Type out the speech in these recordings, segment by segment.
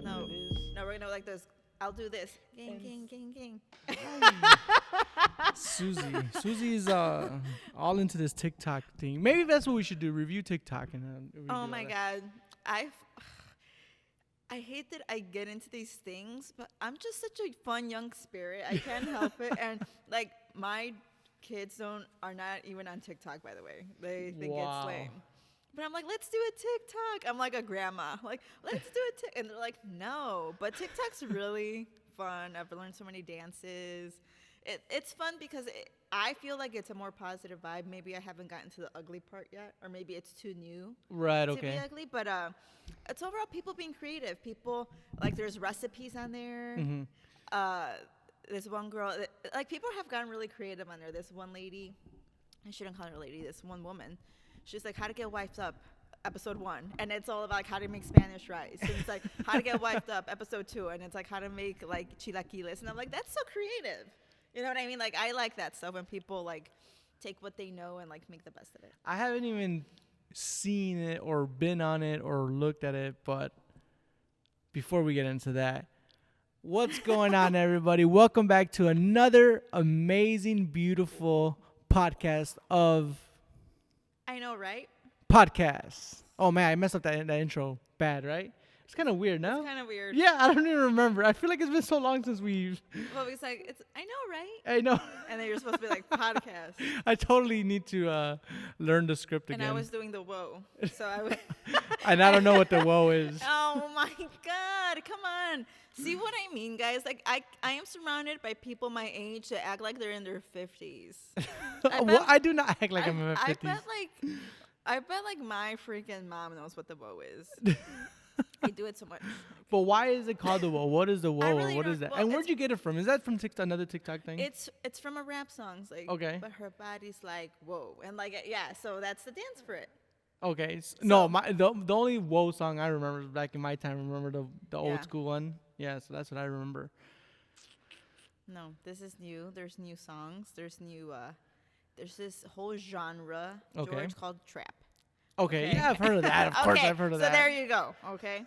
know what it is. No, we're gonna like this. I'll do this. Gang, gang, gang, gang. Susie's all into this TikTok thing. Maybe that's what we should do. Review TikTok and Oh my God, I hate that I get into these things, but I'm just such a fun young spirit. I can't help it, and like my kids are not even on TikTok, by the way. They think it's lame. But I'm like, let's do a TikTok. I'm like a grandma. Like, let's do a TikTok. And they're like, no. But TikTok's really fun. I've learned so many dances. It's fun because I feel like it's a more positive vibe. Maybe I haven't gotten to the ugly part yet. Or maybe it's too new to be ugly. But it's overall people being creative. People, like, there's recipes on there. Mm-hmm. There's one girl. Like, people have gotten really creative on there. This one lady. I shouldn't call her a lady. This one woman. She's like, how to get wiped up, episode 1. And it's all about like, how to make Spanish rice. And it's like, how to get wiped up, episode 2. And it's like, how to make like chilaquiles. And I'm like, that's so creative. You know what I mean? Like, I like that stuff when people like take what they know and like make the best of it. I haven't even seen it or been on it or looked at it. But before we get into that, what's going on, everybody? Welcome back to another amazing, beautiful podcast of... I know, right? Podcast. Oh man, I messed up that intro bad, right? It's kind of weird, no? It's kind of weird. Yeah, I don't even remember. I feel like it's been so long since we've... Well, it's like, I know, right? I know. And then you're supposed to be like, podcast. I totally need to learn the script again. And I was doing the whoa. So I was... And I don't know what the whoa is. Oh my God, come on. See what I mean, guys? Like, I am surrounded by people my age that act like they're in their 50s. I do not act like I'm in my 50s. I bet like my freaking mom knows what the woe is. I do it so much. But why is it called the woe? What is the woe? Really what is that? well, and where'd you get it from? Is that from TikTok, another TikTok thing? It's from a rap song. Like, okay. But her body's like, whoa. And like, yeah, so that's the dance for it. Okay. No, the only woe song I remember back in my time. Remember the old school one? Yeah, so that's what I remember. No, this is new. There's new songs. There's this whole genre, George, called trap. Okay, yeah, I've heard of that. Of course, I've heard of that. So there you go. Okay.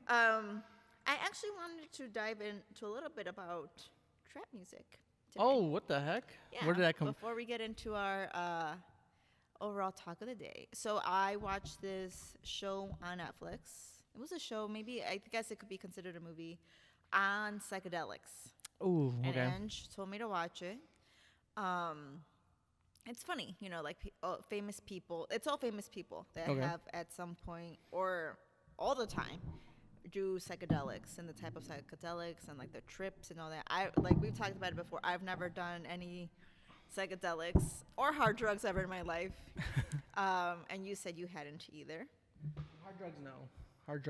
I actually wanted to dive into a little bit about trap music today. Oh, what the heck? Yeah, where did that come from? Before we get into our overall talk of the day. So I watched this show on Netflix. It was a show, maybe, I guess it could be considered a movie, on psychedelics. Ooh, okay. And Ange told me to watch it. It's funny, you know, like famous people. It's all famous people that have at some point or all the time do psychedelics and the type of psychedelics and like the trips and all that. We've talked about it before. I've never done any psychedelics or hard drugs ever in my life. And you said you hadn't either. Hard drugs, no. Hard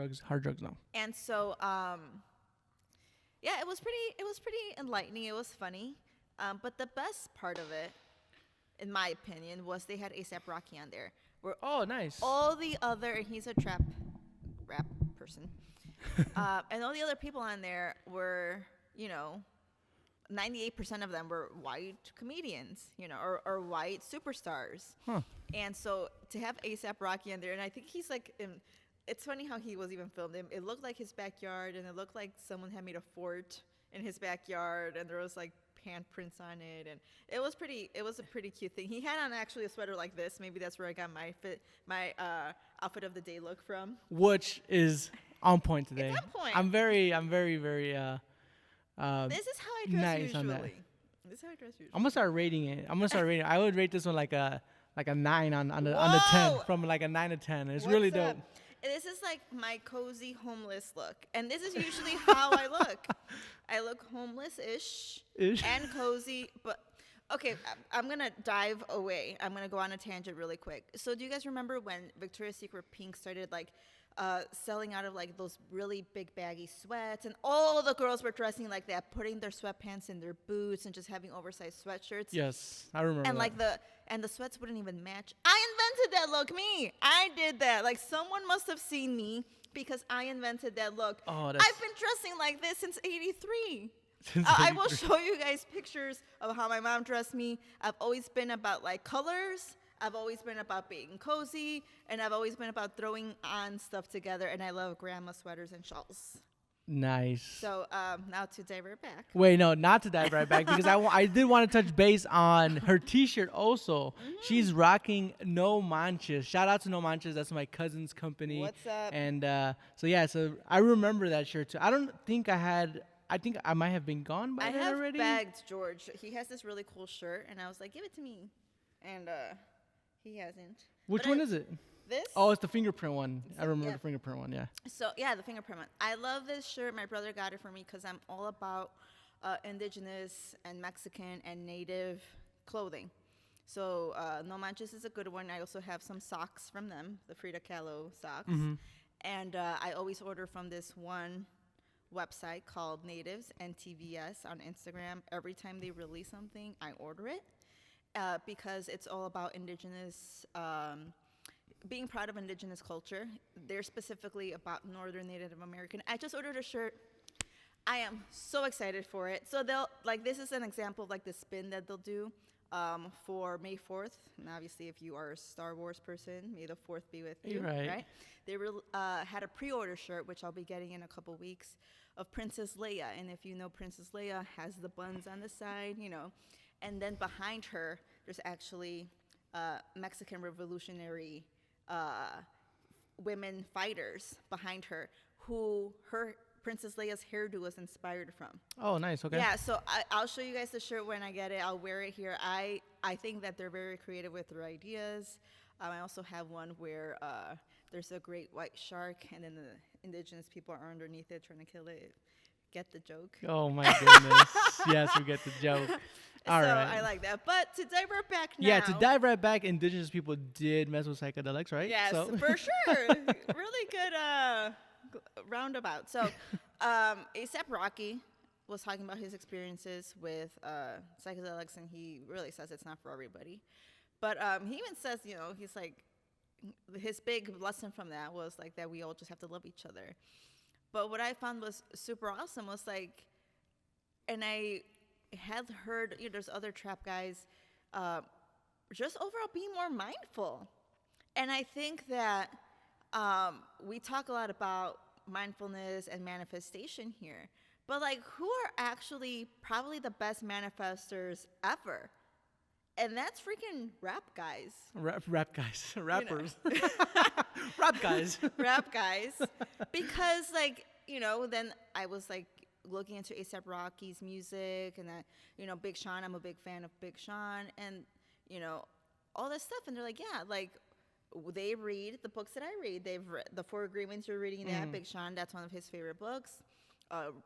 drugs, no. And so, yeah, it was pretty enlightening. It was funny. But the best part of it, in my opinion, was they had A$AP Rocky on there. Oh, nice. All the other, and he's a rap person. And all the other people on there were, you know, 98% of them were white comedians, you know, or white superstars. Huh. And so to have A$AP Rocky on there, and I think he's like, it's funny how he was even filmed. It looked like his backyard, and it looked like someone had made a fort in his backyard, and there was like handprints on it, and it was a pretty cute thing. He had on actually a sweater like this. Maybe that's where I got my outfit of the day look from. Which is on point today. It's on point. I'm very this is how I dress nice usually. on that. This is how I dress usually. I'm gonna start rating it. I would rate this one like a 9 on the 10, from like a 9 to 10. It's really dope. This is like my cozy homeless look. And this is usually how I look. I look homeless-ish and cozy. But, okay, I'm going to dive away. I'm going to go on a tangent really quick. So do you guys remember when Victoria's Secret Pink started, like, selling out of, like, those really big baggy sweats? And all the girls were dressing like that, putting their sweatpants in their boots and just having oversized sweatshirts. Yes, I remember and that. And the sweats wouldn't even match. I invented that look, me. I did that. Like, someone must have seen me because I invented that look. Oh, I've been dressing like this since 83. I will show you guys pictures of how my mom dressed me. I've always been about, like, colors. I've always been about being cozy. And I've always been about throwing on stuff together. And I love grandma sweaters and shawls. Nice. So now to divert back. Wait, no, not to dive right back because I did want to touch base on her T-shirt also. She's rocking No Manches. Shout out to No Manches. That's my cousin's company. What's up? And so I remember that shirt too. I don't think I had. I think I might have been gone by I then have already. begged George. He has this really cool shirt, and I was like, give it to me. And he hasn't. Which But one is it? This? Oh, it's the fingerprint one. I remember yeah. the fingerprint one. Yeah. So, yeah, the fingerprint one. I love this shirt. My brother got it for me because I'm all about indigenous and Mexican and native clothing. So, No Manches is a good one. I also have some socks from them, the Frida Kahlo socks. And I always order from this one website called Natives NTVS on Instagram. Every time they release something, I order it because it's all about indigenous being proud of indigenous culture. They're specifically about Northern Native American. I just ordered a shirt. I am so excited for it. So they'll, like, this is an example of like the spin that they'll do for May 4th. And obviously if you are a Star Wars person, May the 4th be with you, right? They had a pre-order shirt, which I'll be getting in a couple weeks, of Princess Leia. And if you know, Princess Leia has the buns on the side, you know, and then behind her, there's actually Mexican revolutionary women fighters behind her who her Princess Leia's hairdo was inspired from. Oh, nice. Okay. Yeah, so I'll show you guys the shirt when I get it. I'll wear it here. I think that they're very creative with their ideas. I also have one where there's a great white shark and then the indigenous people are underneath it trying to kill it. Get the joke? Oh my goodness. Yes, we get the joke. All so right. I like that. But to divert back now. Yeah, to dive right back, indigenous people did mess with psychedelics, right? Yes, So. for sure. Really good roundabout. So A$AP Rocky was talking about his experiences with psychedelics, and he really says it's not for everybody. But he even says, you know, he's like, his big lesson from that was like that we all just have to love each other. But what I found was super awesome was like, and I had heard, you know, there's other trap guys just overall being more mindful. And I think that we talk a lot about mindfulness and manifestation here, but like who are actually probably the best manifestors ever? And that's freaking rap guys. Rap guys. Rappers. You know. Rap guys. Rap guys. Because, like, you know, then I was, like, looking into A$AP Rocky's music and that, you know, Big Sean. I'm a big fan of Big Sean. And, you know, all this stuff. And they're like, yeah, like, they read the books that I read. They've read the Four Agreements. You're reading that. Big Sean, that's one of his favorite books.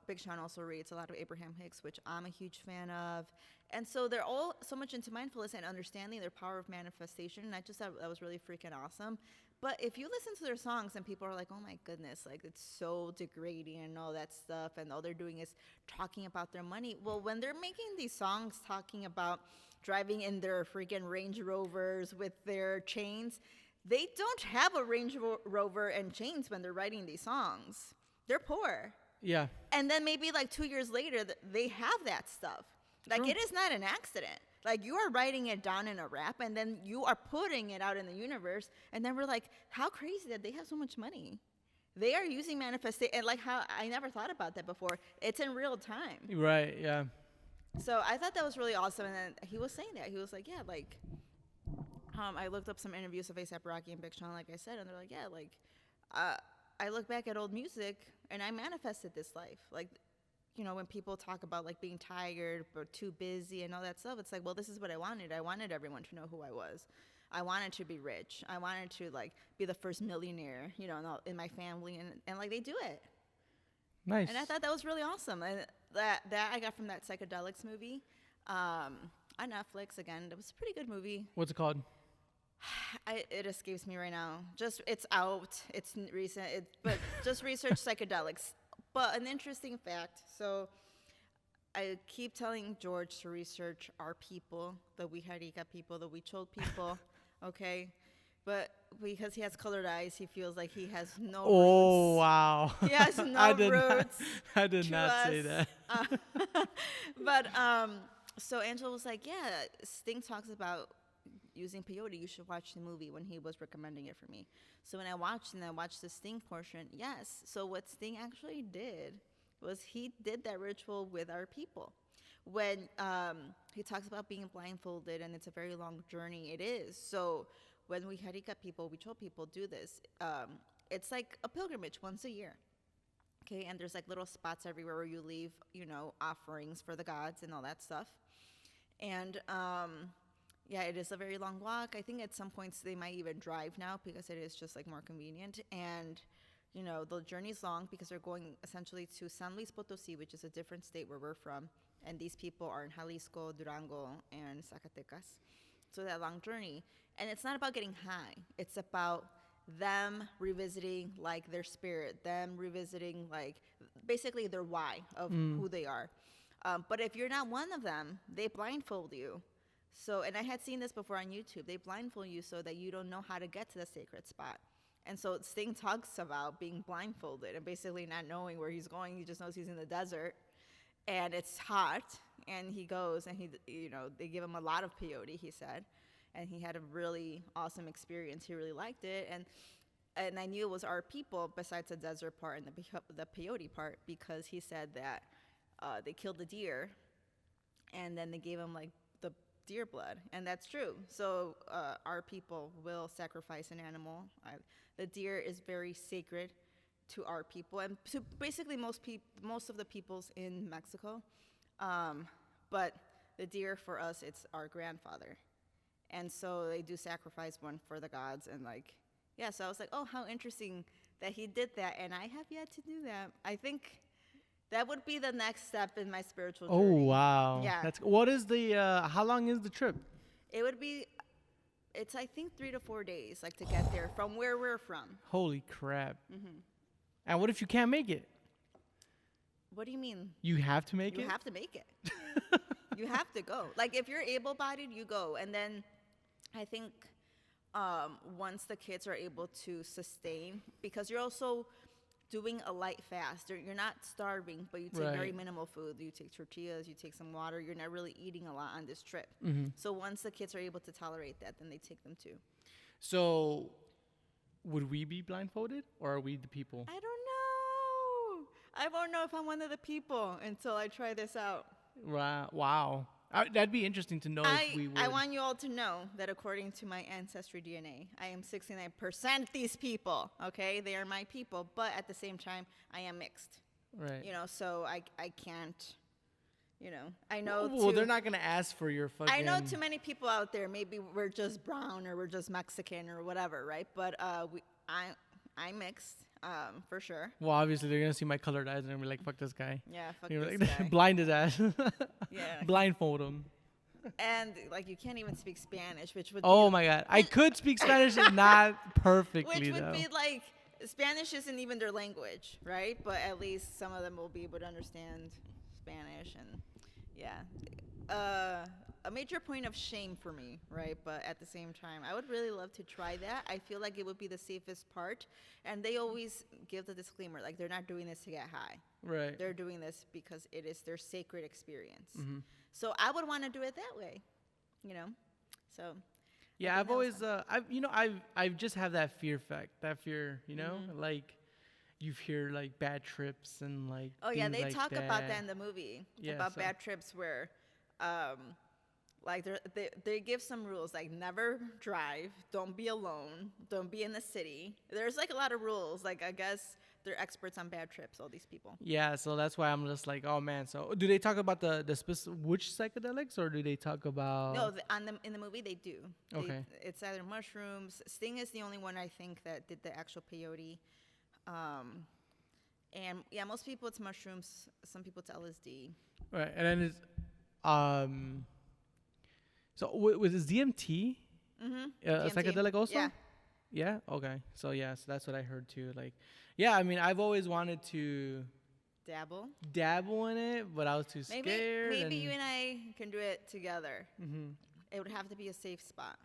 Big Sean also reads a lot of Abraham Hicks, which I'm a huge fan of. And so they're all so much into mindfulness and understanding their power of manifestation. And I just thought that was really freaking awesome. But if you listen to their songs and people are like, oh my goodness, like it's so degrading and all that stuff, and all they're doing is talking about their money. Well, when they're making these songs talking about driving in their freaking Range Rovers with their chains, they don't have a Range Rover and chains when they're writing these songs. They're poor. Yeah. And then maybe like 2 years later, they have that stuff. Like, it is not an accident. Like, you are writing it down in a rap, and then you are putting it out in the universe. And then we're like, how crazy that they have so much money. They are using manifestation. And like how I never thought about that before. It's in real time. Right, yeah. So I thought that was really awesome. And then he was saying that. He was like, yeah, like, I looked up some interviews of A$AP Rocky and Big Sean, like I said. And they're like, yeah, like, I look back at old music, and I manifested this life. Like, you know, when people talk about like being tired or too busy and all that stuff, it's like, well, this is what I wanted. I wanted everyone to know who I was. I wanted to be rich. I wanted to like be the first millionaire, you know, in my family, and like they do it. Nice. And I thought that was really awesome. And that I got from that psychedelics movie on Netflix. Again, it was a pretty good movie. What's it called? It escapes me right now. Just it's out. It's recent. But just research psychedelics. But an interesting fact, so I keep telling George to research our people, the Wijarika people, the Huichol people, okay? But because he has colored eyes, he feels like he has no roots. Oh, wow. He has no roots. I did not say that. But so Angela was like, yeah, Sting talks about using peyote. You should watch the movie when he was recommending it for me. So when I watched the Sting portion, yes. So what Sting actually did was he did that ritual with our people. When he talks about being blindfolded and it's a very long journey, it is. So when we Harika people, we Cho people do this, it's like a pilgrimage once a year. Okay, and there's like little spots everywhere where you leave, offerings for the gods and all that stuff. And yeah, it is a very long walk. I think at some points they might even drive now because it is just like more convenient. And the journey's long because they're going essentially to San Luis Potosi, which is a different state where we're from. And these people are in Jalisco, Durango, and Zacatecas. So that long journey. And it's not about getting high. It's about them revisiting like their spirit, them revisiting like basically their why of who they are. But if you're not one of them, they blindfold you. So, and I had seen this before on YouTube. They blindfold you so that you don't know how to get to the sacred spot. And so Sting talks about being blindfolded and basically not knowing where he's going. He just knows he's in the desert and it's hot. And he goes and they give him a lot of peyote, he said. And he had a really awesome experience. He really liked it. And I knew it was our people besides the desert part and the peyote part because he said that they killed the deer and then they gave him like the deer blood. And that's true. So our people will sacrifice an animal. The deer is very sacred to our people and to basically most of the peoples in Mexico. But the deer for us, it's our grandfather. And so they do sacrifice one for the gods. And so I was like, oh, how interesting that he did that. And I have yet to do that. I think that would be the next step in my spiritual journey. Oh, wow. Yeah. What is how long is the trip? It would be, it's I think 3 to 4 days, to get there from where we're from. Holy crap. Mm-hmm. And what if you can't make it? What do you mean? You have to make it? You have to make it. You have to go. If you're able-bodied, you go. And then I think once the kids are able to sustain, because you're also doing a light fast. You're not starving, but you take very minimal food. You take tortillas, you take some water. You're not really eating a lot on this trip. Mm-hmm. So once the kids are able to tolerate that, then they take them too. So would we be blindfolded or are we the people? I don't know. I won't know if I'm one of the people until I try this out. Wow. That'd be interesting to know if we would. I want you all to know that according to my ancestry DNA, I am 69% these people, okay? They are my people, but at the same time, I am mixed. Right. So I can't, I know. Well, they're not going to ask for your fucking. I know too many people out there, maybe we're just brown or we're just Mexican or whatever, right? But I'm mixed. For sure. Well, obviously they're gonna see my colored eyes and they're like, "Fuck this guy." Yeah, fuck this guy. Blind his ass. Yeah. Blindfold him. And you can't even speak Spanish, which would. Oh my God, I could speak Spanish, not perfectly. Which would though. be Spanish isn't even their language, right? But at least some of them will be able to understand Spanish, and yeah. A major point of shame for me, right? But at the same time, I would really love to try that. I feel like it would be the safest part. And they always give the disclaimer, they're not doing this to get high. Right. They're doing this because it is their sacred experience. Mm-hmm. So I would want to do it that way, So. Yeah, I've always, I've just have that fear, mm-hmm. You hear bad trips and Oh yeah, they talk that. About that in the movie. Yeah, about bad trips where. They give some rules, never drive, don't be alone, don't be in the city. There's a lot of rules. I guess they're experts on bad trips, all these people. Yeah, so that's why I'm just oh man. So do they talk about the specific which psychedelics, or do they talk about? No, in the movie they do. Okay. It's either mushrooms. Sting is the only one I think that did the actual peyote. And yeah, most people it's mushrooms. Some people it's LSD. Right, and then it's So was this DMT? Mm-hmm. A psychedelic also? Yeah. Yeah. Okay. So that's what I heard too. I mean, I've always wanted to dabble in it, but I was too scared. Maybe you and I can do it together. Mm-hmm. It would have to be a safe spot,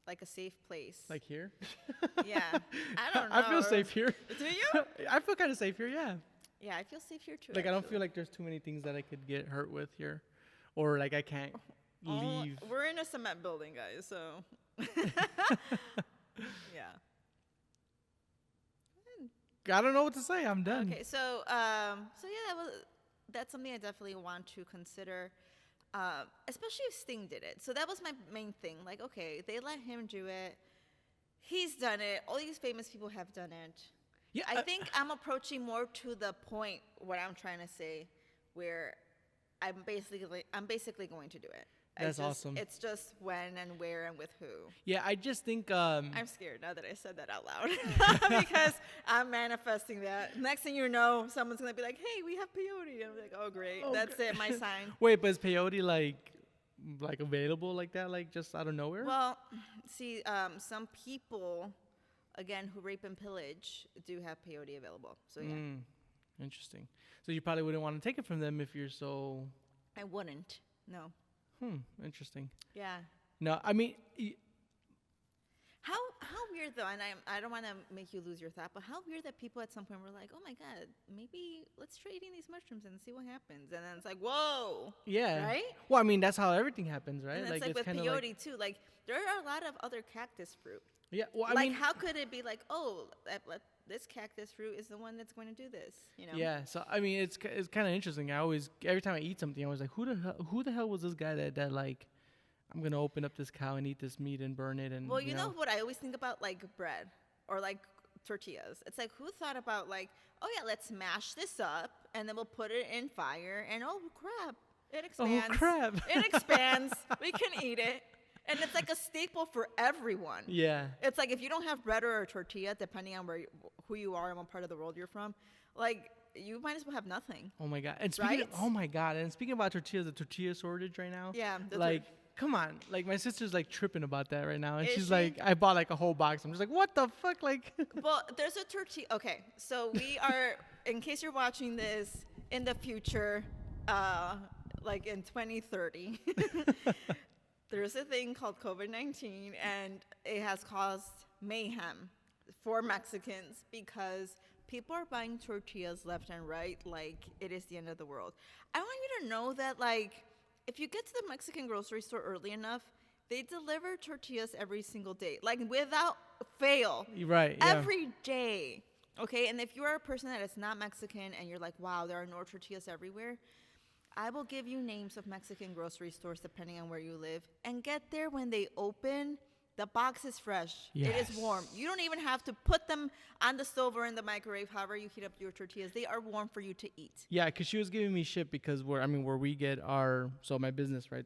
a safe place. Like here? Yeah. I don't know. I feel safe here. Do you? I feel kind of safe here. Yeah. Yeah, I feel safe here too. I don't feel like there's too many things that I could get hurt with here, or I can't. Leave. We're in a cement building, guys, so. Yeah. I don't know what to say. I'm done. Okay, so yeah, that's something I definitely want to consider, especially if Sting did it. So that was my main thing. Like, okay, they let him do it. He's done it. All these famous people have done it. Yeah, I think I'm approaching more to the point what I'm trying to say, where I'm basically going to do it. That's awesome. It's just when and where and with who. Yeah, I just think I'm scared now that I said that out loud because I'm manifesting that. Next thing you know, someone's gonna be like, "Hey, we have peyote." I'm like, "Oh, great, that's it, my sign." Wait, but is peyote like available like that, like just out of nowhere? Well, see, some people, again, who rape and pillage, do have peyote available. So yeah, Interesting. So you probably wouldn't want to take it from them if you're so. I wouldn't. No. Interesting. Yeah. No, I mean. How weird though, and I don't want to make you lose your thought, but how weird that people at some point were like, "Oh my God, maybe let's try eating these mushrooms and see what happens," and then it's like, "Whoa." Yeah. Right. Well, I mean that's how everything happens, right? And it's like with peyote too. Like there are a lot of other cactus fruit. Yeah. Well, I like mean, how could it be like, oh, this cactus fruit is the one that's going to do this? You know. Yeah. So I mean, it's kind of interesting. I always every time I eat something, I was like, who the hell was this guy that like. I'm going to open up this cow and eat this meat and burn it. And well, you know what I always think about, like bread or like tortillas. It's like, who thought about like, oh yeah, let's mash this up and then we'll put it in fire and oh crap, it expands. Oh crap. It expands. We can eat it. And it's like a staple for everyone. Yeah. It's like if you don't have bread or a tortilla, depending on who you are and what part of the world you're from, like you might as well have nothing. Oh my God. And speaking oh my God. And speaking about tortillas, the tortilla shortage right now. Yeah. Like, come on. Like, my sister's, like, tripping about that right now. And Is she's she? like, I bought, like, a whole box. I'm just like, what the fuck? Like. Well, there's a tortilla. Okay. So we are, in case you're watching this in the future, like in 2030, there's a thing called COVID-19, and it has caused mayhem for Mexicans because people are buying tortillas left and right like it is the end of the world. I want you to know that, like, if you get to the Mexican grocery store early enough, they deliver tortillas every single day, like without fail. Right. Yeah. Every day. Okay. And if you are a person that is not Mexican and you're like, wow, there are no tortillas everywhere, I will give you names of Mexican grocery stores depending on where you live, and get there when they open. The box is fresh. Yes. It is warm. You don't even have to put them on the stove or in the microwave, however you heat up your tortillas. They are warm for you to eat. Yeah, because she was giving me shit because where we get my business, right?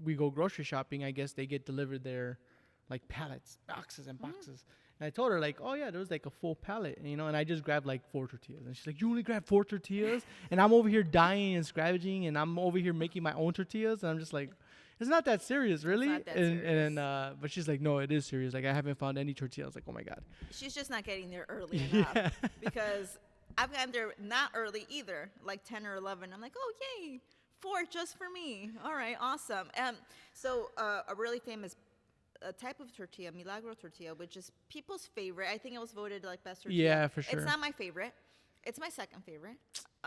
We go grocery shopping. I guess they get delivered there, like pallets, boxes and boxes. And I told her like, oh yeah, there was like a full pallet, and I just grabbed like 4 tortillas. And she's like, you only grabbed 4 tortillas? And I'm over here dying and scavenging, and I'm over here making my own tortillas, and I'm just like, it's not that serious, really. It's not that serious. But she's like, no, it is serious. Like I haven't found any tortillas. Like, oh my God. She's just not getting there early enough because I've gotten there not early either, like 10 or 11. I'm like, oh yay, 4 just for me. All right, awesome. So a really famous type of tortilla, Milagro tortilla, which is people's favorite. I think it was voted like best tortilla. Yeah, for sure. It's not my favorite. It's my second favorite.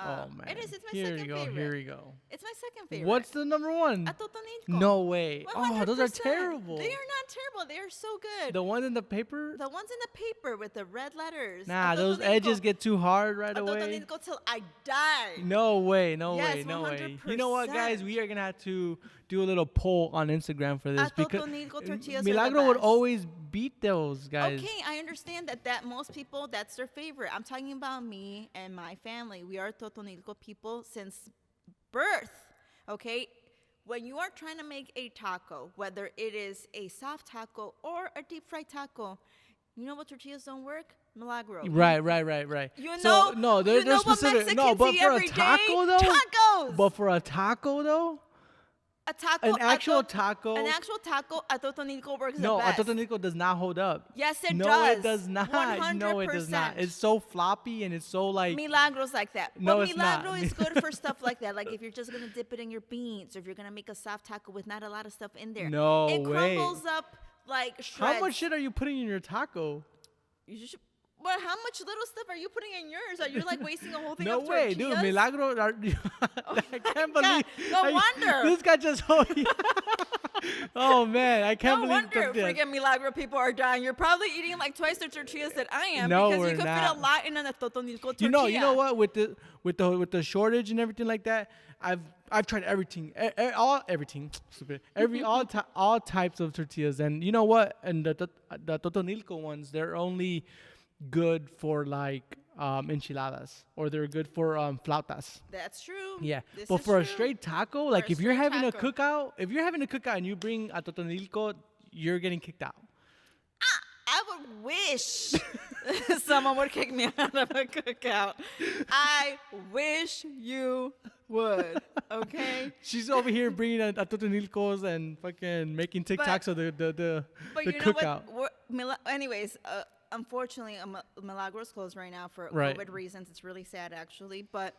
Oh man. It is. It's my second favorite. Here we go. It's my second favorite. What's the number one? A totonilco. No way. 100%. Oh, those are terrible. They are not terrible. They are so good. The ones in the paper? The ones in the paper with the red letters. Nah, those edges get too hard right away. A totonilco till I die. No way. Yes, No way. 100%. You know what, guys? We are going to have to do a little poll on Instagram for this. A Because totonilco tortillas Milagro are the would best. always beat those, guys. Okay, I understand that most people, that's their favorite. I'm talking about me and my family. We are totonilco people since birth, okay? When you are trying to make a taco, whether it is a soft taco or a deep fried taco, you know what tortillas don't work? Milagro. Right. You So, know, no, they're what specific. Mexicans No, but eat for a every day? taco, though? Tacos. But for a taco, though? A taco. An actual taco. An actual taco, a totonilco works No, the a best. totonilco does not hold up. Yes, it no, does. it does not. 100%. No, it does not. It's so floppy and it's so like. Milagros like that. No, but it's not. Milagro is good for stuff like that. Like if you're just gonna dip it in your beans, or if you're gonna make a soft taco with not a lot of stuff in there. No it way. crumbles up like shreds. How much shit are you putting in your taco? You should, But how much little stuff are you putting in yours? Are you like wasting a whole thing No of way, tortillas? dude. Milagro. I can't believe. No wonder. This guy just. Oh man, I can't No believe. wonder freaking Milagro people are dying. You're probably eating like twice the tortillas that I am No, because we're you could not. fit a lot in a totonilco tortilla. You know what? With the shortage and everything like that, I've tried everything, everything, stupid, all types of tortillas, and you know what? And the totonilco ones, they're only good for like enchiladas, or they're good for flautas. That's true. Yeah, This but is for a true. straight taco, For like a if you're straight having a taco. cookout, and you bring a totonilco, you're getting kicked out. I would wish someone would kick me out of a cookout. I wish you would. Okay. She's over here bringing a totonilcos and fucking making TikToks of the But the you know cookout. anyways, unfortunately, Milagro's closed right now for Right. COVID reasons. It's really sad, actually. But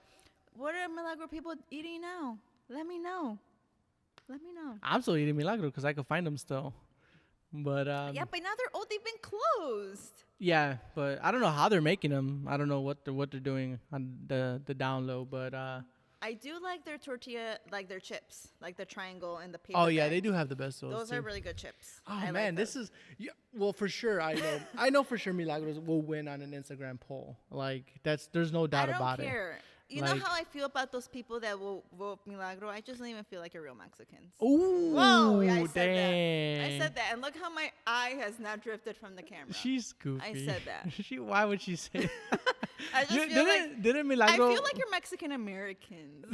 what are Milagro people eating now? Let me know. Let me know. I'm still eating Milagro because I can find them still. But Yeah, but now they've been closed. yeah, but I don't know how they're making them. I don't know what they're doing on the down low, but I do like their tortilla, like their chips, like the triangle and the paper. oh yeah, bag. they do have the best of those. Those too. are really good chips. Oh I like man, this those. is well for sure. I know for sure Milagros will win on an Instagram poll. Like there's no doubt about I don't care. You Like- know how I feel about those people that will vote Milagro? I just don't even feel like you're real Mexicans. it. Ooh, Whoa, yeah, I said dang. that. I said that, and look how my eye has not drifted from the camera. She's goofy. I said that. Why would she say? I just feel like didn't I Milagro? feel like you're Mexican Americans.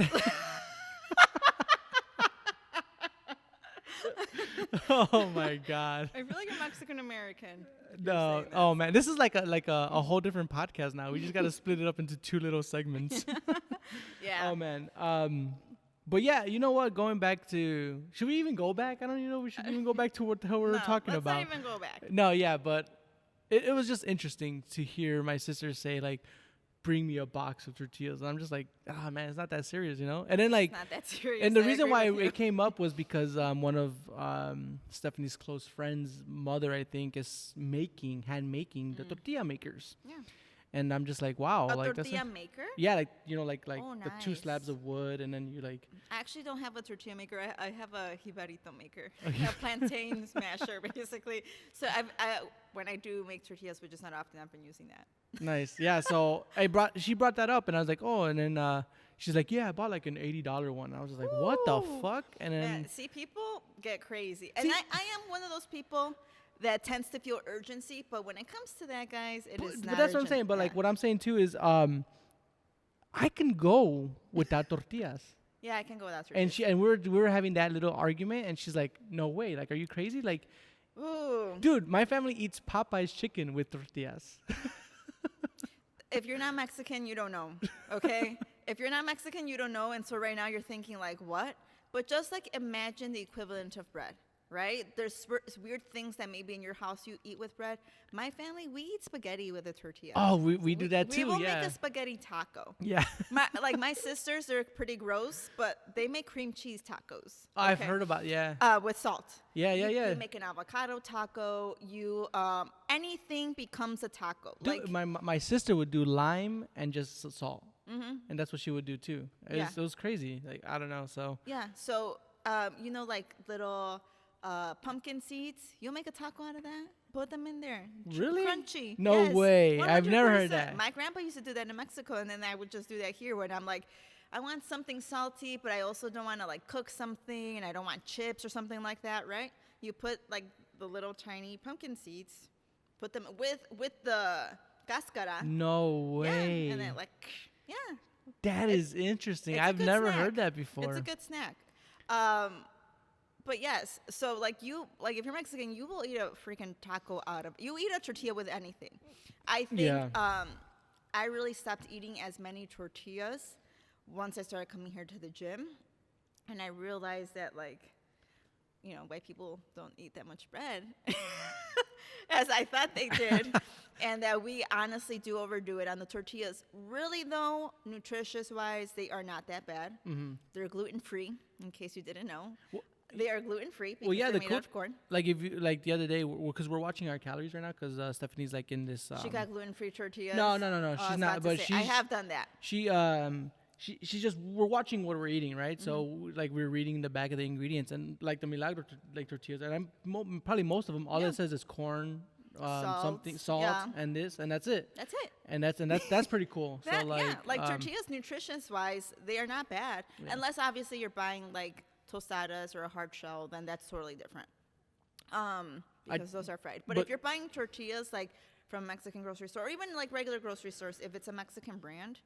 Oh my god. I feel like you're Mexican American. No. Oh man, this is like a whole different podcast now. We just got to split it up into two little segments. Yeah. Oh man. But yeah, you know what? Going back to, should we even go back? I don't even know. We should even go back to what the hell we were No, talking let's about. not even go back. No, yeah, but it was just interesting to hear my sister say like, bring me a box of tortillas, and I'm just like, oh man, it's not that serious, you know. And then like, It's not that serious. and the I reason agree why with you. it came up was because one of Stephanie's close friends' mother, I think, is hand making the tortilla makers. Yeah. And I'm just like, wow, A like tortilla maker? yeah, like you know, like Oh, the two nice. slabs of wood, and then you like, I actually don't have a tortilla maker. I have a jibarito maker, a plantain smasher, basically. So when I do make tortillas, which is not often, I've been using that. nice, yeah. So she brought that up, and I was like, oh, and then she's like, yeah, I bought like an $80 one. I was just like, what the Ooh. fuck? And then Man, see, people get crazy. And See- I am one of those people that tends to feel urgency, but when it comes to that, guys, it is not but that's what I'm urgent. saying. But like, Yeah. what I'm saying too is, I can go without tortillas. Yeah, I can go without tortillas. And we were having that little argument, and she's like, "No way! Like, are you crazy? Like, Ooh. dude, my family eats Popeye's chicken with tortillas." If you're not Mexican, you don't know, okay? If you're not Mexican, you don't know, and so right now you're thinking like, what? But just like imagine the equivalent of bread, right? There's weird things that maybe in your house you eat with bread. My family, we eat spaghetti with a tortilla. Oh, we do that too. We will Yeah, make a spaghetti taco. yeah. My sisters, they're pretty gross, but they make cream cheese tacos. I've okay? heard about With salt. Yeah. You make an avocado taco. Anything becomes a taco. Dude, Like my sister would do lime and just salt, and that's what she would do too. Yeah. It was crazy. Like, I don't know. So yeah, so like little pumpkin seeds. You'll make a taco out of that. Put them in there. Really? Crunchy. No Yes, way. I've never heard 100%. that. My grandpa used to do that in Mexico, and then I would just do that here when I'm like, I want something salty, but I also don't want to like cook something, and I don't want chips or something like that, right? You put like the little tiny pumpkin seeds, put them with the cascara. no way. Yeah, and then like, yeah. That is interesting. It's a I've good never snack. heard that before. It's a good snack. But yes, so like if you're Mexican, you will eat a freaking taco you eat a tortilla with anything. I think Yeah. I really stopped eating as many tortillas once I started coming here to the gym, and I realized that like, white people don't eat that much bread as I thought they did. And that we honestly do overdo it on the tortillas. Really, though, nutritious-wise, they are not that bad. Mm-hmm. They're gluten-free, in case you didn't know. They are gluten free because Well, yeah, they're the made out of corn. like if you like the other day, because we're watching our calories right now, because Stephanie's like in this. She got gluten free tortillas. No. Oh, I She's was not. about to But say, she's I have done that. she's just we're watching what we're eating, right? So like we're reading the back of the ingredients and like the Milagro like tortillas, and probably most of them. All Yeah. it says is corn, Salt, something salt, yeah. and this, and that's it. That's it. And that's pretty cool. That, So like yeah, like tortillas, nutritious wise, they are not bad. Yeah. Unless obviously you're buying like tostadas or a hard shell, then that's totally different. Because those are fried. But if you're buying tortillas like from Mexican grocery store or even like regular grocery stores, if it's a Mexican brand,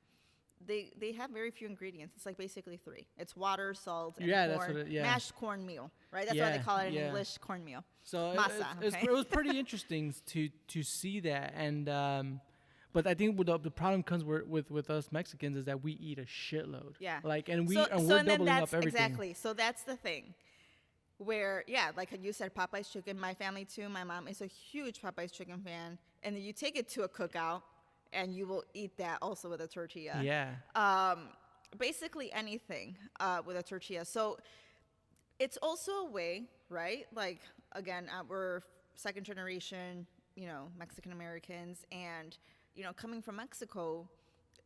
they have very few ingredients. It's like basically 3. It's water, salt, and Yeah, that's corn, what it- mashed cornmeal, right? That's why they call it in English cornmeal. So Masa, okay? it was pretty interesting to see that, and but I think the problem comes with us Mexicans is that we eat a shitload. Yeah. Like, and So we're and then doubling that's up everything. exactly. So that's the thing. Where, yeah, like you said, Popeye's chicken. My family too. My mom is a huge Popeye's chicken fan, and then you take it to a cookout, and you will eat that also with a tortilla. Yeah. Basically anything with a tortilla. So it's also a way, right? Like again, we're second generation, Mexican Americans, and coming from Mexico,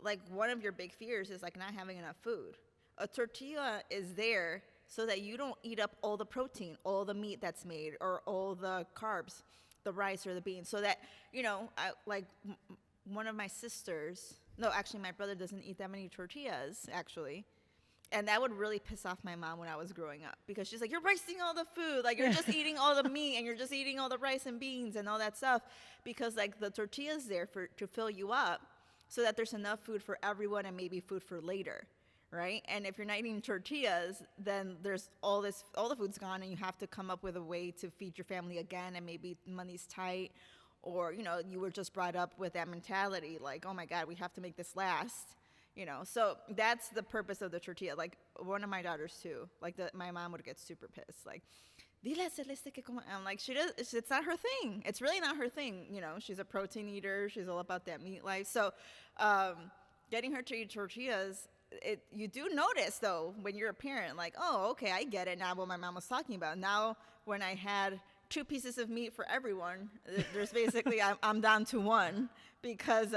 like one of your big fears is like not having enough food. A tortilla is there so that you don't eat up all the protein, all the meat that's made, or all the carbs, the rice or the beans. So that, one of my sisters, no, actually my brother doesn't eat that many tortillas, actually. And that would really piss off my mom when I was growing up because she's like, you're wasting all the food. Like, you're just eating all the meat and you're just eating all the rice and beans and all that stuff because, like, the tortilla's there to fill you up so that there's enough food for everyone and maybe food for later, right? And if you're not eating tortillas, then there's all the food's gone and you have to come up with a way to feed your family again and maybe money's tight or, you were just brought up with that mentality like, oh, my God, we have to make this last. So that's the purpose of the tortilla. Like one of my daughters too, like my mom would get super pissed. Like, dile a Celeste que como. I'm like, it's not her thing. It's really not her thing. She's a protein eater. She's all about that meat life. So, getting her to eat tortillas, you do notice though, when you're a parent, like, oh, okay, I get it now what my mom was talking about. Now, when I had 2 pieces of meat for everyone, there's basically, I'm down to 1 because,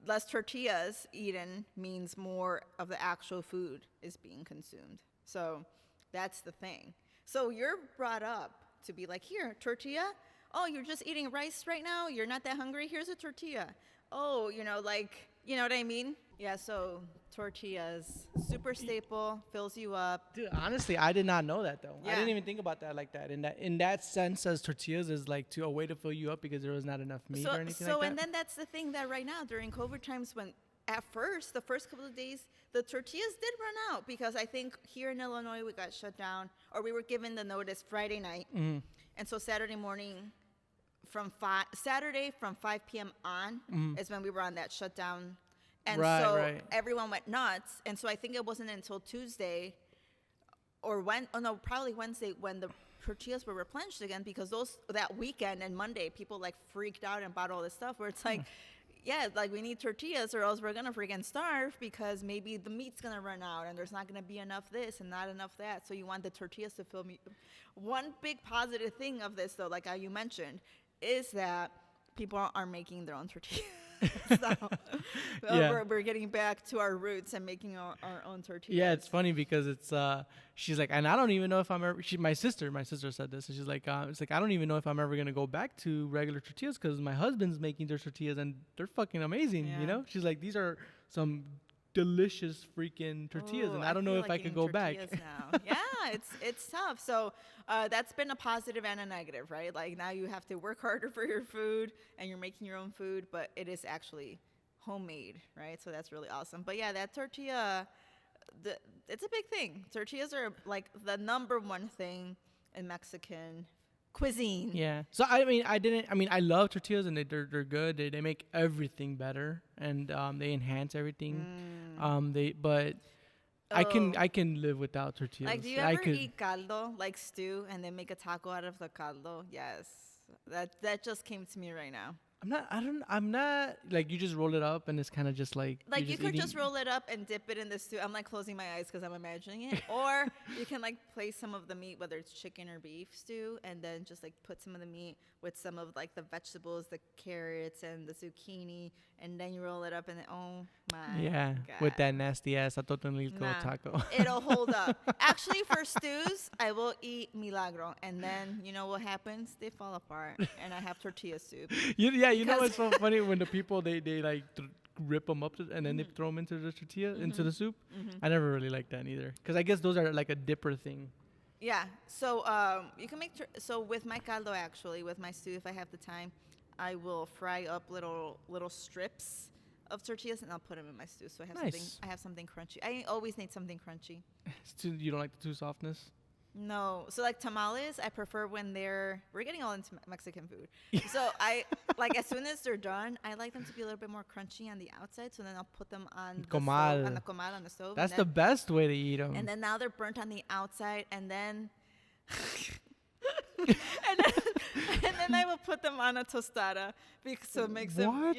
less tortillas eaten means more of the actual food is being consumed. So that's the thing. So you're brought up to be like, here, tortilla. Oh, you're just eating rice right now? You're not that hungry? Here's a tortilla. Oh, you know what I mean? Yeah, so tortillas, super staple, fills you up. Dude, honestly, I did not know that though. Yeah. I didn't even think about that like that. In that sense, as tortillas is like a way to fill you up because there was not enough meat or anything like that. And then that's the thing that right now during COVID times when at first, the first couple of days, the tortillas did run out because I think here in Illinois we got shut down or we were given the notice Friday night. Mm-hmm. And so Saturday morning from 5 p.m. on is when we were on that shutdown. And everyone went nuts. And so I think it wasn't until Tuesday or probably Wednesday when the tortillas were replenished again because that weekend and Monday people like freaked out and bought all this stuff where it's like, yeah, like we need tortillas or else we're going to freaking starve because maybe the meat's going to run out and there's not going to be enough this and not enough that. So you want the tortillas to fill me. One big positive thing of this though, like how you mentioned, is that people are making their own tortillas. We're getting back to our roots and making our own tortillas. Yeah, it's funny because it's she's like, and I don't even know if I'm ever. My sister said this, and she's like, it's like I don't even know if I'm ever gonna go back to regular tortillas because my husband's making their tortillas and they're fucking amazing. Yeah. She's like, these are some delicious freaking tortillas, and I don't know if I could go back. Now. Yeah, it's tough. So that's been a positive and a negative, right? Like now you have to work harder for your food and you're making your own food, but it is actually homemade, right? So that's really awesome. But yeah, that tortilla, it's a big thing. Tortillas are like the number one thing in Mexican cuisine. Yeah. So I love tortillas and they're good. They make everything better and they enhance everything. I can live without tortillas. Like, do you ever eat caldo, like stew, and then make a taco out of the caldo? Yes. That just came to me right now. I'm not like, you just roll it up and it's kind of just like Like you're you just could eating. just roll it up and dip it in the stew. I'm like closing my eyes because I'm imagining it. Or you can like place some of the meat, whether it's chicken or beef stew, and then just like put some of the meat with some of like the vegetables, the carrots and the zucchini, and then you roll it up and then, oh my Yeah, god. with that nasty ass atotonilco Nah, taco. it'll hold up. Actually, for stews, I will eat milagro, and then you know what happens? They fall apart, and I have tortilla soup. Yeah, you know Because- what's so funny when the people they like rip them up and then they throw them into the tortilla into the soup. I never really liked that either, because I guess those are like a dipper thing. Yeah. So you can make so with my caldo, actually, with my stew, if I have the time, I will fry up little strips of tortillas and I'll put them in my stew. So I have something. Nice. I have something crunchy. I always need something crunchy. You don't like the too softness? No. So like tamales, I prefer when we're getting all into Mexican food. So I like as soon as they're done, I like them to be a little bit more crunchy on the outside. So then I'll put them on the Comal. stove, on the comal on the stove. That's and the then, best way to eat them. And then now they're burnt on the outside, and then and then I will put them on a tostada because so it makes them What?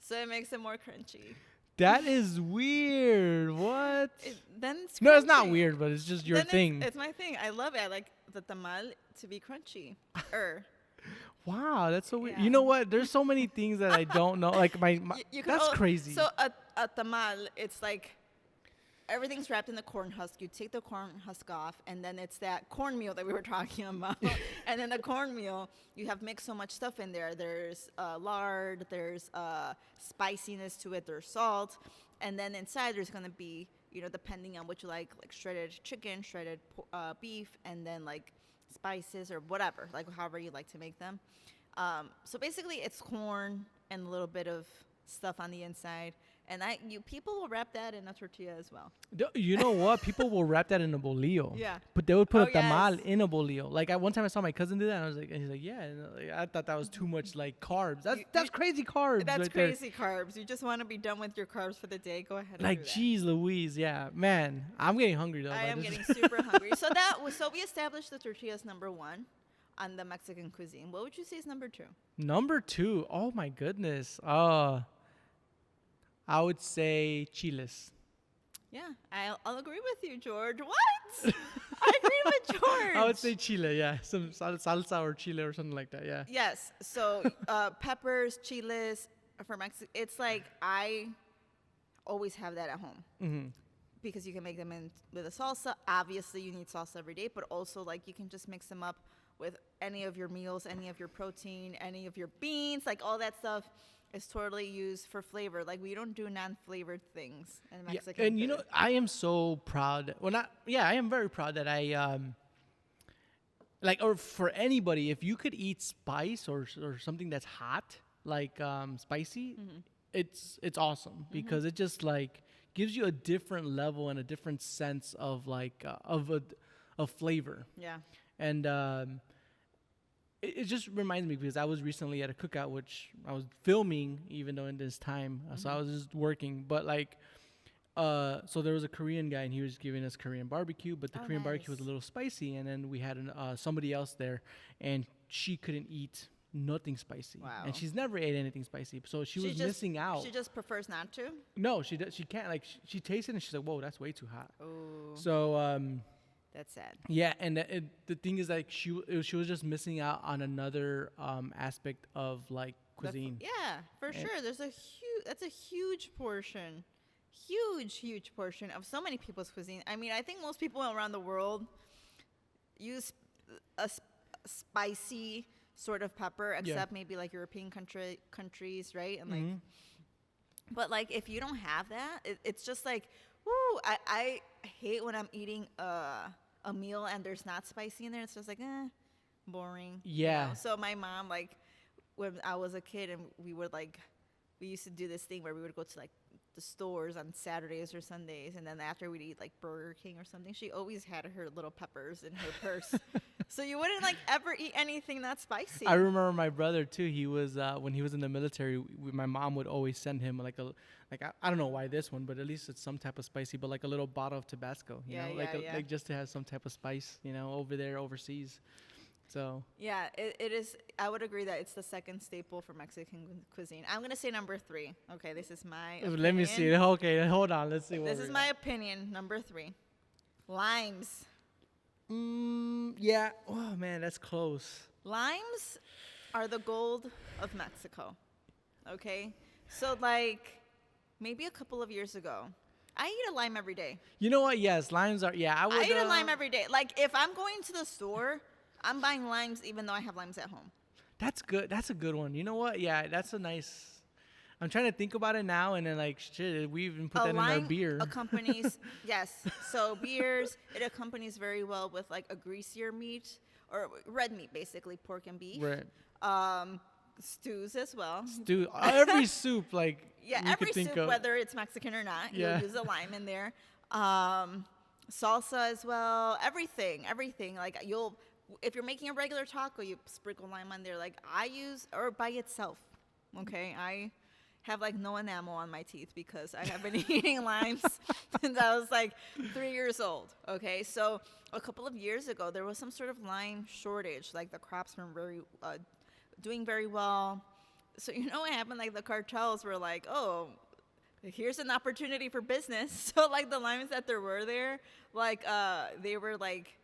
so it makes them more crunchy. That is weird. What? Then it's No, it's not crunchy. weird, but it's just your Then thing. It's my thing. I love it. I like the tamal to be crunchy. Wow, that's so weird. Yeah. You know what? There's so many things that I don't know. Like my You can that's al- crazy. So a tamal, it's like everything's wrapped in the corn husk. You take the corn husk off, and then it's that cornmeal that we were talking about. And then the cornmeal, you have mixed so much stuff in there. There's lard, there's spiciness to it, there's salt, and then inside there's gonna be, depending on what you like shredded chicken, shredded beef, and then like spices or whatever, like however you like to make them. So basically, it's corn and a little bit of stuff on the inside. And people will wrap that in a tortilla as well. You know what? People will wrap that in a bolillo. Yeah. But they would put Oh, a tamal yes. in a bolillo. Like one time I saw my cousin do that, and I was like, and he's like, yeah. And like, I thought that was too much like carbs. That's crazy carbs. That's right crazy carbs. You just want to be done with your carbs for the day. Go ahead and Like, do that. geez, Louise, yeah, man, I'm getting hungry though. I by am this. getting super hungry. So we established the tortillas number 1 on the Mexican cuisine. What would you say is number 2? Number 2. Oh my goodness. I would say chiles. Yeah, I'll agree with you, George. What? I agree with George. I would say chile, yeah, some salsa or chile or something like that, yeah. Yes. So peppers, chiles for Mexico. It's like I always have that at home. Mm-hmm. Because you can make them in with a salsa. Obviously, you need salsa every day, but also like you can just mix them up with any of your meals, any of your protein, any of your beans, like all that stuff is totally used for flavor. Like we don't do non-flavored things in Mexican. Yeah, and you food. know, I am so proud. Well, I am very proud that I or for anybody, if you could eat spice or something that's hot, like spicy, it's awesome because it just like gives you a different level and a different sense of like of flavor. Yeah. And it just reminds me because I was recently at a cookout, which I was filming even though in this time, so I was just working. But like, so there was a Korean guy and he was giving us Korean barbecue, but the Oh, Korean barbecue was a nice. little spicy. And then we had somebody else there, and she couldn't eat nothing spicy, Wow. and she's never ate anything spicy, so she was missing out. She just prefers not to. No, she she can't. Like she tasted it and she's like, "Whoa, that's way too hot." Oh, So that's sad. yeah, and the thing is, like, she was just missing out on another aspect of like cuisine. Yeah, for And- sure. That's a huge portion, huge portion of so many people's cuisine. I mean, I think most people around the world use a spicy sort of pepper, except maybe like European countries, right? And like, but like if you don't have that, it's just like, woo. I hate when I'm eating a meal and there's not spicy in there. It's just like, boring. Yeah. So my mom, like, when I was a kid and we used to do this thing where we would go to like the stores on Saturdays or Sundays, and then after we'd eat like Burger King or something, she always had her little peppers in her purse. So you wouldn't like ever eat anything that's spicy. I remember my brother too. He was when he was in the military. My mom would always send him like I don't know why this one, but at least it's some type of spicy, but like a little bottle of Tabasco, you know, like just to have some type of spice, over there overseas. So Yeah, it is. I would agree that it's the second staple for Mexican cuisine. I'm gonna say number 3. Okay, this is my opinion. let me see. Okay, hold on. Let's see what This is my opinion. Number 3, limes. Yeah. Oh man, that's close. Limes are the gold of Mexico. Okay, so like maybe a couple of years ago, I eat a lime every day. You know what? Yes, limes are. Yeah, I would. I eat a lime every day. Like if I'm going to the store, I'm buying limes even though I have limes at home. That's good. That's a good one. You know what? Yeah, that's a nice. I'm trying to think about it now, and then like shit, we even put that in our beer. Accompanies yes. So beers, it accompanies very well with like a greasier meat or red meat, basically pork and beef. Right. Stews as well. Stew. Every soup, like Yeah, we every could think soup, of. whether it's Mexican or not, Yeah. you'll use a lime in there. Salsa as well. Everything. Like if you're making a regular taco, you sprinkle lime on there. Like I use, or by itself. Okay, I have like no enamel on my teeth because I have been eating limes since I was like 3 years old. Okay, so a couple of years ago, there was some sort of lime shortage. Like the crops weren't doing very well. So you know what happened? Like the cartels were like, oh, here's an opportunity for business. So like the limes that there were there, like they were like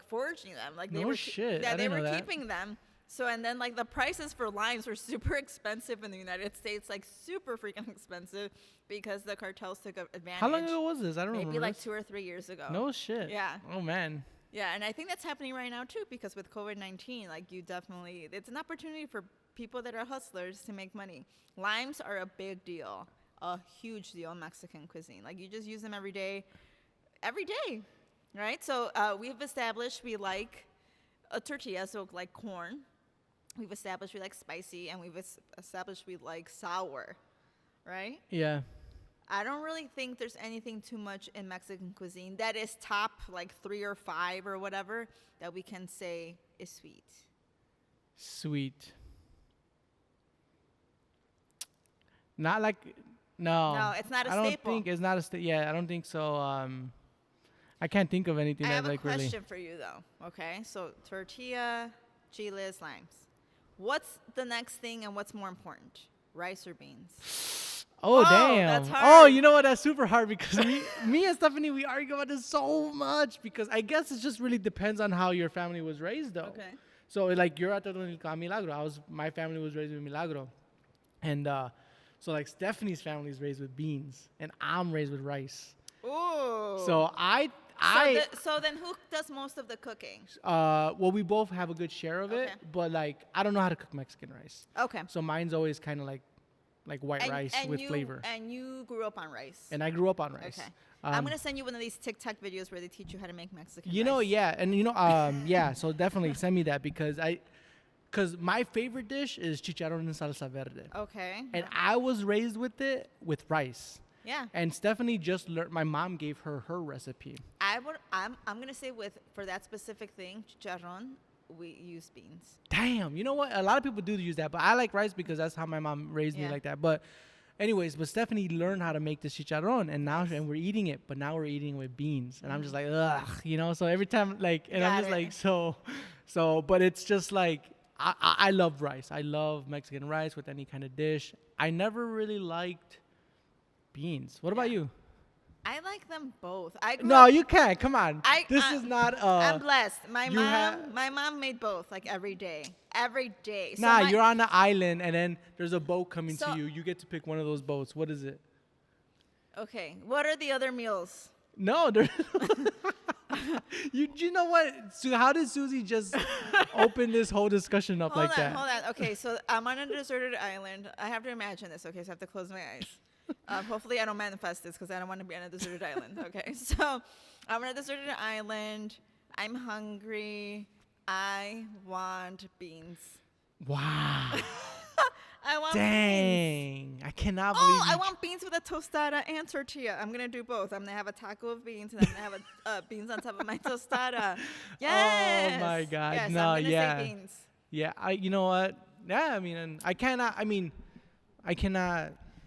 foraging them. Like they No were shit. Yeah, I they didn't were know that. keeping them. So and then like the prices for limes were super expensive in the United States, like super freaking expensive because the cartels took advantage. How long ago was this? I don't remember. Maybe like this. 2 or 3 years ago. No shit. Yeah. Oh man. Yeah, and I think that's happening right now too because with COVID-19, like it's an opportunity for people that are hustlers to make money. Limes are a big deal, a huge deal in Mexican cuisine. Like you just use them every day, right? So we've established we like a tortilla, so like corn. We've established we like spicy, and we've established we like sour, right? Yeah. I don't really think there's anything too much in Mexican cuisine that is top like 3 or 5 or whatever that we can say is sweet. Sweet. Not like no. No, it's not a I don't staple. think it's not a staple. Yeah, I don't think so. I can't think of anything I that have a like really. question for you though. Okay, so tortilla, chiles, limes. What's the next thing, and what's more important, rice or beans? Oh Whoa, damn! that's Oh, hard. you know what? That's super hard because me and Stephanie, we argue about this so much because I guess it just really depends on how your family was raised, though. Okay. So like you're at the Milagro. My family was raised with Milagro, and so like Stephanie's family is raised with beans, and I'm raised with rice. Ooh. So So then who does most of the cooking? well, we both have a good share of it, Okay. but like I don't know how to cook Mexican rice. Okay. So mine's always kind of like white rice with flavor. And you grew up on rice. And I grew up on rice. Okay. I'm gonna send you one of these TikTok videos where they teach you how to make Mexican You rice. know, yeah, and you know, yeah. So definitely send me that because my favorite dish is chicharrón en salsa verde, Okay. and I was raised with it with rice. Yeah. And Stephanie just learned. My mom gave her recipe. I'm gonna say for that specific thing, chicharrón, we use beans. Damn, you know what? A lot of people do use that, but I like rice because that's how my mom raised me Yeah. like that. But anyways, Stephanie learned how to make this chicharrón, and we're eating it, but now we're eating it with beans, and I'm just like, ugh, you know. So every time, like, and I'm Got just it. like, so, but it's just like, I love rice. I love Mexican rice with any kind of dish. I never really liked beans. What about Yeah. you? I like them both. I grew No, up, you can't. Come on. This is not. I'm blessed. My you my mom made both like every day. Every day. So Nah, my- you're on the island, and then there's a boat coming So- to you. You get to pick one of those boats. What is it? Okay. What are the other meals? No, you know what? So how did Susie just open this whole discussion up like that? Hold on. Okay, so I'm on a deserted island. I have to imagine this. Okay, so I have to close my eyes. Hopefully, I don't manifest this because I don't want to be on a deserted island. Okay, so I'm on a deserted island. I'm hungry. I want beans. Wow. I want beans. Dang. I cannot believe Oh, I you. want beans with a tostada and tortilla. I'm gonna do both. I'm gonna have a taco of beans, and I'm gonna have beans on top of my tostada. Yes. Oh my God. Yes, No, I'm gonna yeah. say beans. Yeah, you know what? Yeah, I mean, and I cannot.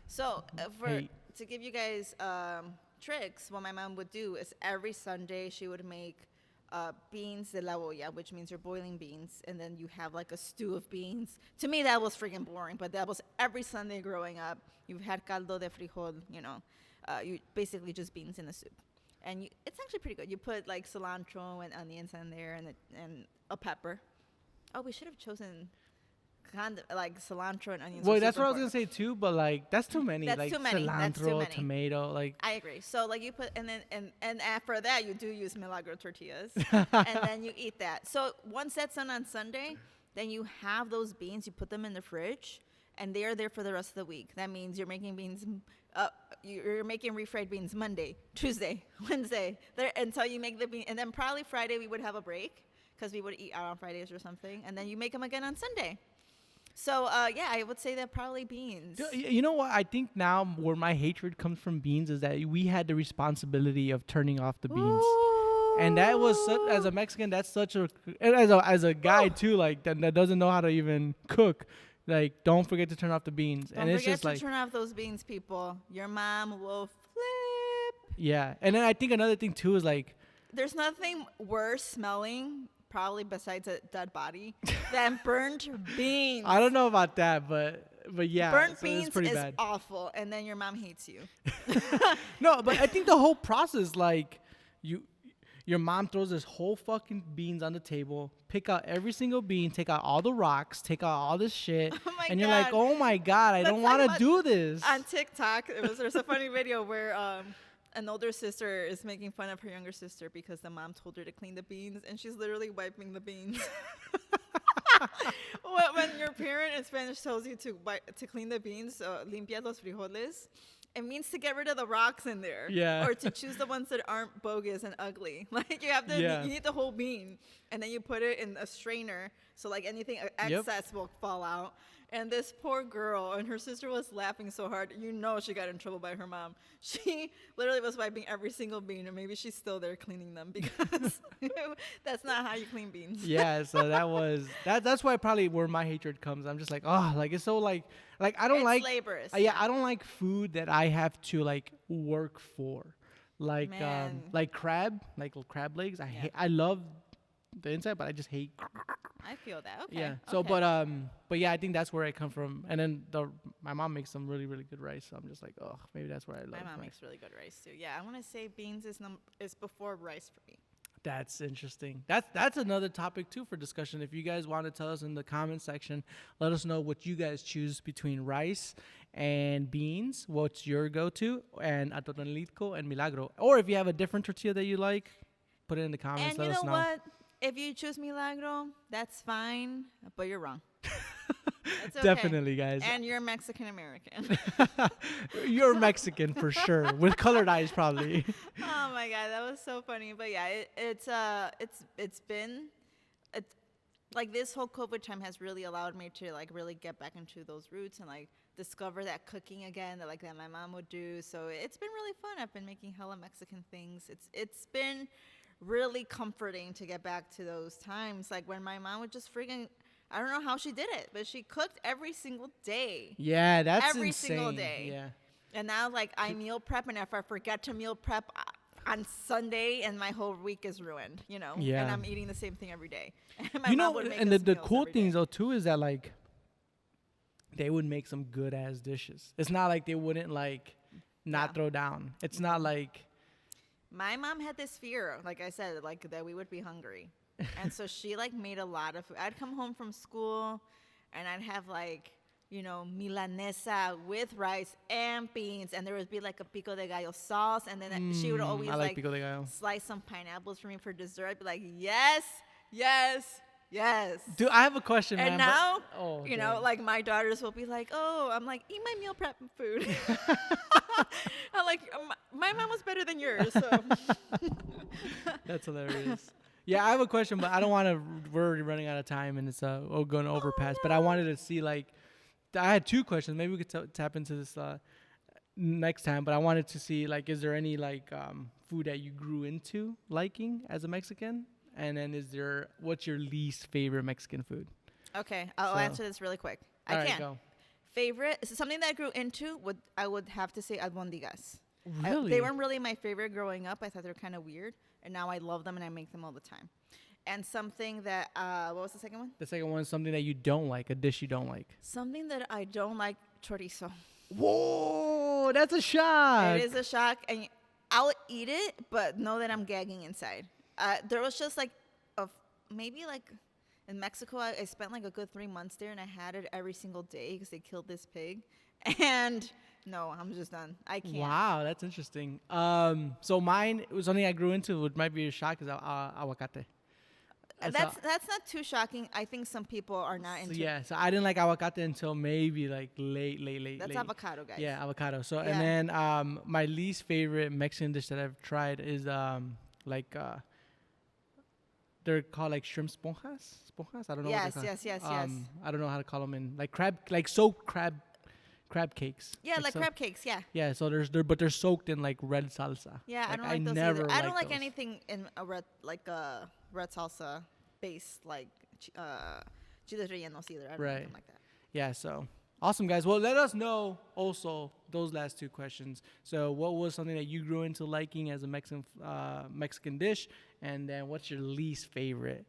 So Hey. to give you guys tricks, what my mom would do is every Sunday she would make beans de la olla, which means you're boiling beans, and then you have like a stew of beans. To me, that was freaking boring, but that was every Sunday growing up. You've had caldo de frijol, you basically just beans in the soup, and it's actually pretty good. You put like cilantro and onions in there, and a pepper. Oh, we should have chosen like cilantro and onions. Well, that's what I was gonna say too, but like that's too many. That's like too many. cilantro, That's too many. tomato, like. I agree. So like you put and after that you do use Milagro tortillas, and then you eat that. So once that's done on Sunday, then you have those beans. You put them in the fridge, and they are there for the rest of the week. That means you're making beans. You're making refried beans Monday, Tuesday, Wednesday, until you make the bean, and then probably Friday we would have a break because we would eat out on Fridays or something, and then you make them again on Sunday. So, yeah, I would say that probably beans. You know what? I think now where my hatred comes from beans is that we had the responsibility of turning off the beans. Ooh. And that was as a Mexican, that's such a, and as a guy too, like that doesn't know how to even cook. Like, don't forget to turn off the beans. Don't and it's forget just to like, turn off those beans, people. Your mom will flip. yeah. And then I think another thing too is like, There's nothing worse smelling, probably besides a dead body, than burnt beans. I don't know about that, but yeah, Burnt so beans it's pretty is bad. awful, and then your mom hates you. No, but I think the whole process, like, your mom throws this whole fucking beans on the table, pick out every single bean, take out all the rocks, take out all this shit, Oh my and you're like, God. oh my God, I Let's don't talk want to about- do this. On TikTok, there's a funny video where an older sister is making fun of her younger sister because the mom told her to clean the beans, and she's literally wiping the beans. When your parent in Spanish tells you to clean the beans, limpia los frijoles, it means to get rid of the rocks in there. Yeah. Or to choose the ones that aren't bogus and ugly. Like you have to, Yeah. you need the whole bean, and then you put it in a strainer, so like anything excess will fall out. And this poor girl and her sister was laughing so hard. You know she got in trouble by her mom. She literally was wiping every single bean, and maybe she's still there cleaning them because that's not how you clean beans. Yeah, so that's why probably where my hatred comes. I'm just like, oh, like it's so like I don't It's like laborious. yeah, I don't like food that I have to like work for. Like Man. like crab legs. I love the inside, but I just hate. I feel that. Okay. Yeah. So, okay. but yeah, I think that's where I come from. And then my mom makes some really, really good rice. So I'm just like, oh, maybe that's where I love. My mom rice. makes really good rice too. Yeah, I want to say beans is before rice for me. That's interesting. That's another topic too for discussion. If you guys want to tell us in the comment section, let us know what you guys choose between rice and beans. What's your go-to? And atonalito and milagro. Or if you have a different tortilla that you like, put it in the comments. And let you us know know. what? If you choose milagro, that's fine, but you're wrong. That's okay. Definitely, guys. And you're Mexican American. You're Mexican for sure, with colored eyes probably. Oh my God, that was so funny. But yeah, it's been like this whole COVID time has really allowed me to like really get back into those roots and like discover that cooking again that my mom would do. So it's been really fun. I've been making hella Mexican things. It's been really comforting to get back to those times, like when my mom would just freaking, I don't know how she did it, but she cooked every single day. Yeah, that's Every insane. single day. Yeah. And now like I meal prep, and if I forget to meal prep on Sunday, and my whole week is ruined, Yeah. And I'm eating the same thing every day. And my You mom know, would make and us the meals cool every things day. though too is that like they would make some good ass dishes. It's not like they wouldn't like not Yeah. throw down. It's not like My mom had this fear, like I said, like that we would be hungry. And so she like made a lot of food. I'd come home from school and I'd have like, milanesa with rice and beans, and there would be like a pico de gallo sauce, and then she would always I like pico de gallo. slice some pineapples for me for dessert. I'd be like, yes, yes, yes. Dude, I have a question, And man. but- now, oh, know, damn. like my daughters will be like, oh, I'm like, eat my meal prep food. I'm like, my mom was better than yours. So. That's hilarious. Yeah, I have a question, but I don't want to. We're already running out of time, and it's going to overpass. But I wanted to see like, I had two questions. Maybe we could tap into this next time. But I wanted to see like, is there any like food that you grew into liking as a Mexican? And then what's your least favorite Mexican food? Okay, I'll So- answer this really quick. All I right, can. go. Favorite, so something that I grew into I would have to say albondigas. Really? They weren't really my favorite growing up. I thought they were kind of weird. and now I love them and I make them all the time. And something that what was the second one? The second one is something that you don't like, a dish you don't like. Something that I don't like, chorizo. Whoa, that's a shock. It is a shock, and I'll eat it, but know that I'm gagging inside. There was just like maybe like in Mexico, I spent like a good 3 months there, and I had it every single day because they killed this pig. And no, I'm just done. I can't. Wow, that's interesting. So mine was something I grew into, which might be a shock, is aguacate. That's not too shocking. I think some people are not into. Yeah, so I didn't like aguacate until maybe like late. That's avocado, guys. Yeah, avocado. So Yeah. and then my least favorite Mexican dish that I've tried is they're called like shrimp esponjas. Esponjas? I don't know. Yes, what they're yes. called. I don't know how to call them in like soaked crab cakes. Yeah, like crab cakes. Yeah. Yeah, so they're soaked in like red salsa. Yeah, I don't like those either. I don't like anything in a red salsa base like chiles rellenos either. I don't like them like that. Yeah, so awesome, guys. Well, let us know also those last two questions. So, what was something that you grew into liking as a Mexican dish, and then what's your least favorite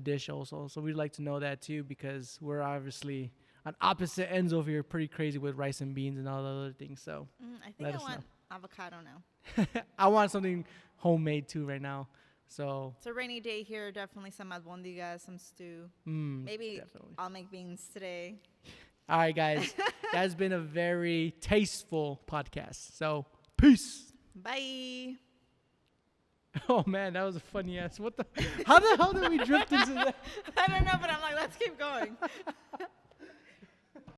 dish also? So we'd like to know that too, because we're obviously on opposite ends over here, pretty crazy with rice and beans and all the other things. So I think I want avocado now. I want something homemade too right now. So it's a rainy day here. Definitely some albondigas, some stew. Maybe definitely. I'll make beans today. All right, guys. That's been a very tasteful podcast. So peace. Bye. Oh man, that was a funny ass. How the hell did we drift into that? I don't know, but I'm like, let's keep going.